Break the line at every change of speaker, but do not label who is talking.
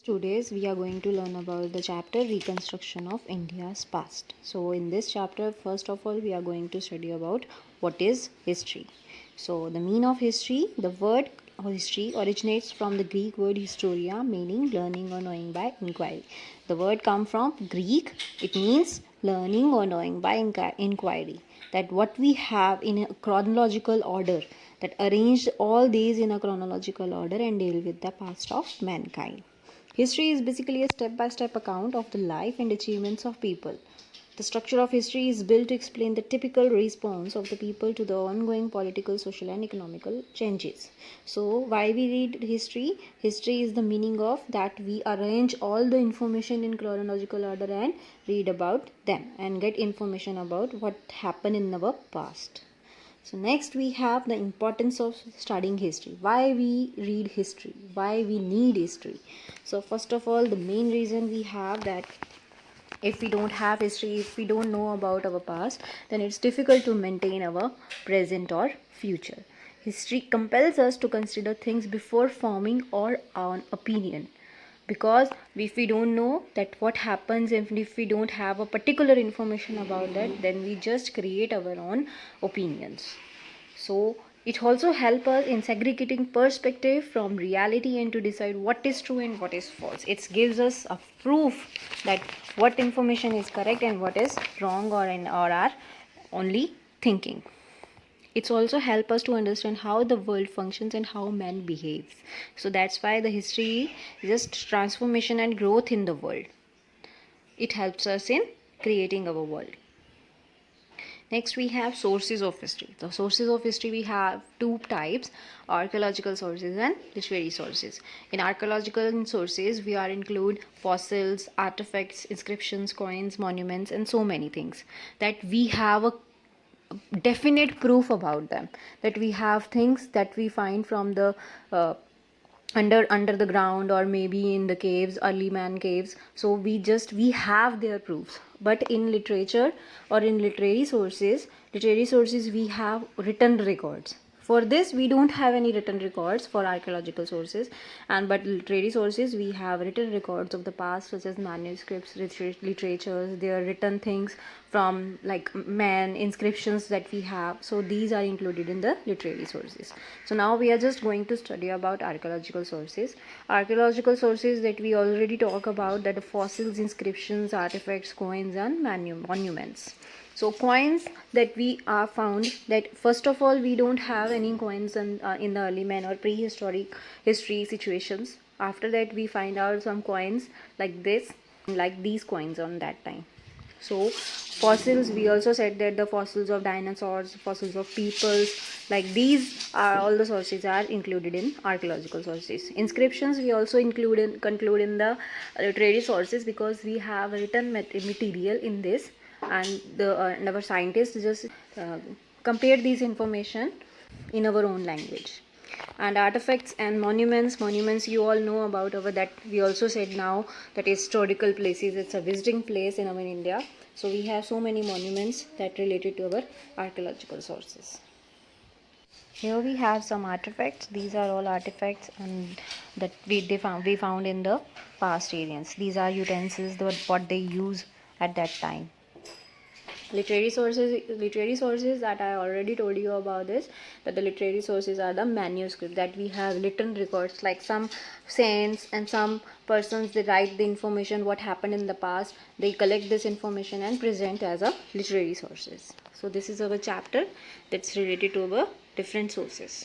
Today we are going to learn about the chapter Reconstruction of India's Past. So in this chapter, first of all, we are going to study about what is history. So the meaning of history, the word history originates from the Greek word historia, meaning learning or knowing by inquiry. The word comes from Greek, it means learning or knowing by inquiry. That what we have in a chronological order, that arranged all these in a chronological order and deal with the past of mankind. History is basically a step-by-step account of the life and achievements of people. The structure of history is built to explain the typical response of the people to the ongoing political, social and economical changes. So why we read history? History is the meaning of that we arrange all the information in chronological order and read about them and get information about what happened in our past. So next we have the importance of studying history. Why we read history? Why we need history? So first of all, the main reason we have that if we don't have history, if we don't know about our past, then it's difficult to maintain our present or future. History compels us to consider things before forming our own opinion, because if we don't know that what happens, if we don't have a particular information about that, then we just create our own opinions. So it also helps us in segregating perspective from reality and to decide what is true and what is false. It gives us a proof that what information is correct and what is wrong or are only thinking. It's also help us to understand how the world functions and how man behaves. So that's why the history is just transformation and growth in the world. It helps us in creating our world. Next we have sources of history. The sources of history we have two types: archaeological sources and literary sources. In archaeological sources we are include fossils, artifacts, inscriptions, coins, monuments and so many things that we have a definite proof about them, that we have things that we find from the under the ground or maybe in the caves, early man caves. So we have their proofs. But in literature or in literary sources we have written records. For this we don't have any written records for archaeological sources, and but literary sources we have written records of the past, such as manuscripts, literatures, their written things from like man inscriptions that we have. So these are included in the literary sources. So now we are just going to study about archaeological sources. Archaeological sources that we already talk about, that the fossils, inscriptions, artifacts, coins and monuments. So coins that we are found, that first of all we don't have any coins in the early man or prehistoric history situations. After that we find out some coins like this, like these coins on that time. So fossils, we also said that the fossils of dinosaurs, fossils of peoples, like these are all the sources are included in archaeological sources. Inscriptions we also conclude in the literary sources, because we have written material in this, and our scientists just compare these information in our own language. And artifacts and monuments you all know about over that. We also said now that historical places, it's a visiting place in our India. So we have so many monuments that related to our archaeological sources. Here we have some artifacts. These are all artifacts and that we found in the past areas. These are utensils, what they use at that time. Literary sources that I already told you about this, that the literary sources are the manuscript, that we have written records, like some saints and some persons, they write the information what happened in the past, they collect this information and present as a literary sources. So this is our chapter that's related to our different sources.